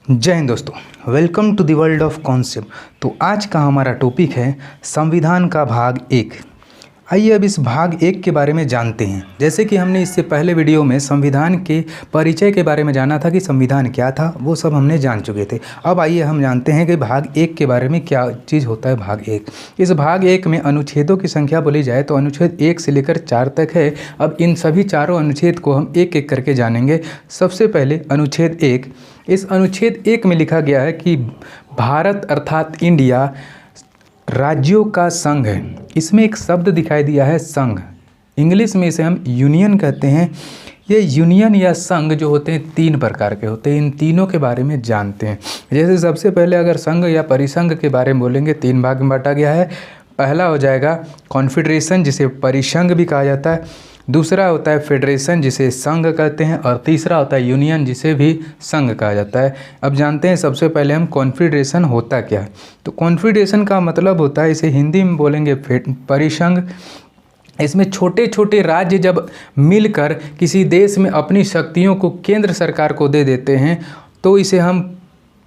जय हिंद दोस्तों, welcome to the world of concept. तो आज का हमारा टॉपिक है संविधान का भाग एक। आइए अब इस भाग एक के बारे में जानते हैं। जैसे कि हमने इससे पहले वीडियो में संविधान के परिचय के बारे में जाना था कि संविधान क्या था, वो सब हमने जान चुके थे। अब आइए हम जानते हैं कि भाग एक के बारे में क्या चीज़ होता है। भाग एक, इस भाग एक में अनुच्छेदों की संख्या बोली जाए तो अनुच्छेद 1 से लेकर 4 तक है। अब इन सभी चारों अनुच्छेद को हम एक एक करके जानेंगे। सबसे पहले अनुच्छेद 1। इस अनुच्छेद 1 में लिखा गया है कि भारत अर्थात इंडिया राज्यों का संघ है। इसमें एक शब्द दिखाई दिया है संघ, इंग्लिश में इसे हम यूनियन कहते हैं। ये यूनियन या संघ जो होते हैं 3 प्रकार के होते हैं। इन तीनों के बारे में जानते हैं। जैसे सबसे पहले अगर संघ या परिसंघ के बारे में बोलेंगे, 3 भाग में बांटा गया है। पहला हो जाएगा कॉन्फेडरेशन, जिसे परिसंघ भी कहा जाता है। दूसरा होता है फेडरेशन, जिसे संघ कहते हैं। और तीसरा होता है यूनियन, जिसे भी संघ कहा जाता है। अब जानते हैं सबसे पहले हम कॉन्फेडरेशन होता क्या है। तो कॉन्फेडरेशन का मतलब होता है, इसे हिंदी में बोलेंगे परिसंघ। इसमें छोटे छोटे राज्य जब मिलकर किसी देश में अपनी शक्तियों को केंद्र सरकार को दे देते हैं तो इसे हम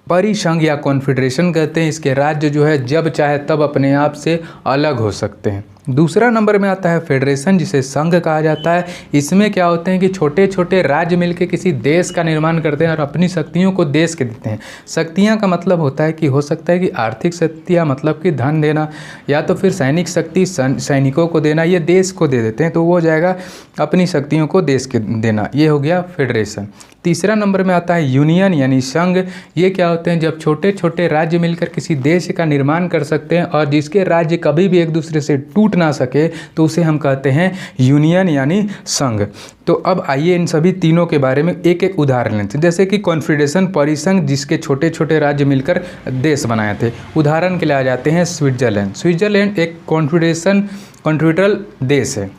परिसंघ या कॉन्फेडरेशन कहते हैं। इसके राज्य जो है जब चाहे तब अपने आप से अलग हो सकते हैं। दूसरा नंबर में आता है फेडरेशन, जिसे संघ कहा जाता है। इसमें क्या होते हैं कि छोटे छोटे राज्य मिलकर किसी देश का निर्माण करते हैं और अपनी शक्तियों को देश के देते हैं। शक्तियां का मतलब होता है कि हो सकता है कि आर्थिक शक्तियां, मतलब कि धन देना, या तो फिर सैनिक शक्ति सैनिकों को देना, ये देश को दे देते हैं, तो वो हो जाएगा अपनी शक्तियों को देश के देना। ये हो गया फेडरेशन। तीसरा नंबर में आता है यूनियन यानी संघ। ये क्या होते हैं, जब छोटे छोटे राज्य मिलकर किसी देश का निर्माण कर सकते हैं और जिसके राज्य कभी भी एक दूसरे से टूट ना सके तो उसे हम कहते हैं यूनियन यानी संघ। तो अब आइए इन सभी तीनों के बारे में एक एक उदाहरण लेते हैं। जैसे कि कॉन्फेडरेशन परिसंघ, जिसके छोटे छोटे राज्य मिलकर देश बनाए थे। उदाहरण के लिए आ जाते हैं स्विट्जरलैंड। स्विट्जरलैंड एक कॉन्फेडरल देश है।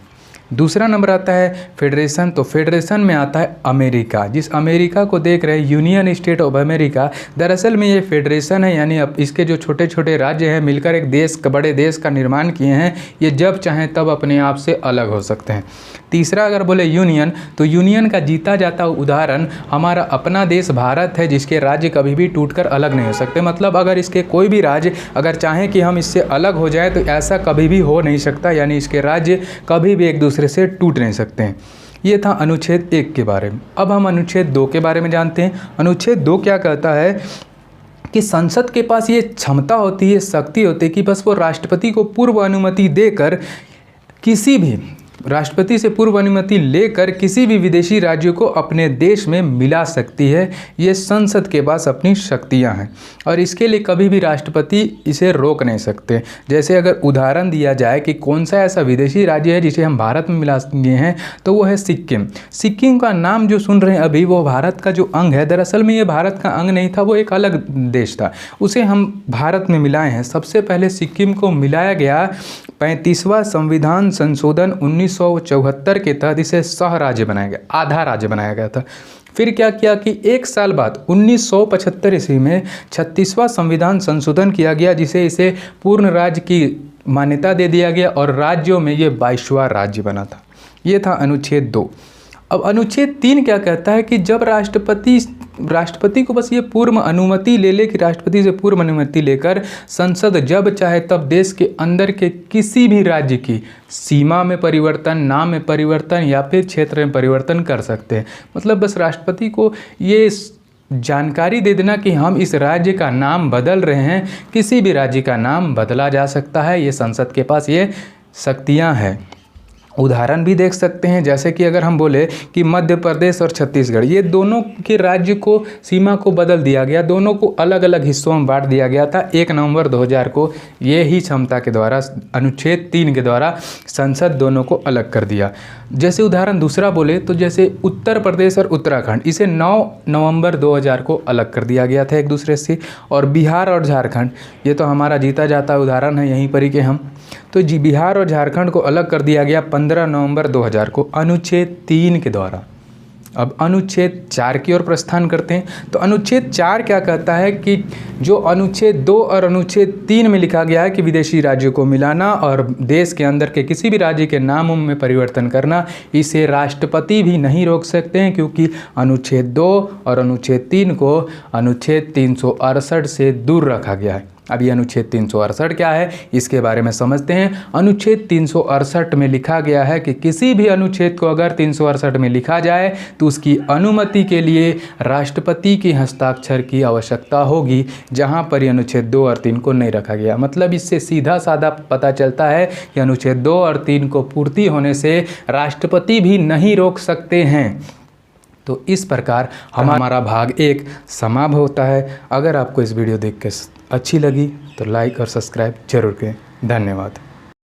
दूसरा नंबर आता है फेडरेशन। तो फेडरेशन में आता है अमेरिका। जिस अमेरिका को देख रहे हैं, यूनियन स्टेट ऑफ अमेरिका, दरअसल में ये फेडरेशन है, यानी अब इसके जो छोटे छोटे राज्य हैं मिलकर एक बड़े देश का निर्माण किए हैं। ये जब चाहें तब अपने आप से अलग हो सकते हैं। तीसरा अगर बोले यूनियन, तो यूनियन का जीता जाता उदाहरण हमारा अपना देश भारत है, जिसके राज्य कभी भी टूटकर अलग नहीं हो सकते। मतलब अगर इसके कोई भी राज्य अगर चाहें कि हम इससे अलग हो जाए तो ऐसा कभी भी हो नहीं सकता, यानी इसके राज्य कभी भी एक दूसरे से टूट नहीं सकते हैं। ये था अनुच्छेद 1 के बारे में। अब हम अनुच्छेद 2 के बारे में जानते हैं। अनुच्छेद 2 क्या कहता है कि संसद के पास ये क्षमता होती है, शक्ति होती है कि बस वो राष्ट्रपति को पूर्व अनुमति देकर राष्ट्रपति से पूर्व अनुमति लेकर किसी भी विदेशी राज्य को अपने देश में मिला सकती है। ये संसद के पास अपनी शक्तियां हैं और इसके लिए कभी भी राष्ट्रपति इसे रोक नहीं सकते। जैसे अगर उदाहरण दिया जाए कि कौन सा ऐसा विदेशी राज्य है जिसे हम भारत में मिला दिए हैं, तो वो है सिक्किम। सिक्किम का नाम जो सुन रहे हैं अभी, वो भारत का जो अंग है, दरअसल में ये भारत का अंग नहीं था, वो एक अलग देश था। उसे हम भारत में मिलाए हैं। सबसे पहले सिक्किम को मिलाया गया 35वां संविधान संशोधन 1974 के तहत। इसे सह राज्य बनाया गया, आधा राज्य बनाया गया था। फिर क्या किया कि 1 साल बाद 1975 ईस्वी में 36वां संविधान संशोधन किया गया, जिसे इसे पूर्ण राज्य की मान्यता दे दिया गया और राज्यों में ये 22वां राज्य बना था। ये था अनुच्छेद 2। अब अनुच्छेद 3 क्या कहता है कि जब राष्ट्रपति को बस ये पूर्व अनुमति ले कि राष्ट्रपति से पूर्व अनुमति लेकर संसद जब चाहे तब देश के अंदर के किसी भी राज्य की सीमा में परिवर्तन, नाम में परिवर्तन या फिर क्षेत्र में परिवर्तन कर सकते हैं। मतलब बस राष्ट्रपति को ये जानकारी दे देना कि हम इस राज्य का नाम बदल रहे हैं, किसी भी राज्य का नाम बदला जा सकता है। ये संसद के पास ये शक्तियाँ हैं। उदाहरण भी देख सकते हैं, जैसे कि अगर हम बोले कि मध्य प्रदेश और छत्तीसगढ़, ये दोनों के राज्य को सीमा को बदल दिया गया, दोनों को अलग अलग हिस्सों में बांट दिया गया था 1 नवंबर 2000 को। ये ही क्षमता के द्वारा अनुच्छेद 3 के द्वारा संसद दोनों को अलग कर दिया। जैसे उदाहरण दूसरा बोले तो जैसे उत्तर प्रदेश और उत्तराखंड, इसे 9 नवंबर 2000 को अलग कर दिया गया था एक दूसरे से। और बिहार और झारखंड, ये तो हमारा जीता जाता उदाहरण है यहीं पर ही के हम, तो जी बिहार और झारखंड को अलग कर दिया गया 15 नवंबर 2000 को अनुच्छेद 3 के द्वारा। अब अनुच्छेद 4 की ओर प्रस्थान करते हैं। तो अनुच्छेद 4 क्या कहता है कि जो अनुच्छेद 2 और अनुच्छेद 3 में लिखा गया है कि विदेशी राज्यों को मिलाना और देश के अंदर के किसी भी राज्य के नाम में परिवर्तन करना, इसे राष्ट्रपति भी नहीं रोक सकते हैं, क्योंकि अनुच्छेद 2 और अनुच्छेद 3 को अनुच्छेद 368 से दूर रखा गया है। अब ये अनुच्छेद 368 क्या है, इसके बारे में समझते हैं। अनुच्छेद 368 में लिखा गया है कि किसी भी अनुच्छेद को अगर 368 में लिखा जाए तो उसकी अनुमति के लिए राष्ट्रपति के हस्ताक्षर की आवश्यकता होगी, जहां पर ये अनुच्छेद 2 और 3 को नहीं रखा गया। मतलब इससे सीधा साधा पता चलता है कि अनुच्छेद 2 और 3 को पूर्ति होने से राष्ट्रपति भी नहीं रोक सकते हैं। तो इस प्रकार हमारा भाग 1 समाप्त होता है। अगर आपको इस वीडियो देख के अच्छी लगी तो लाइक और सब्सक्राइब जरूर करें। धन्यवाद।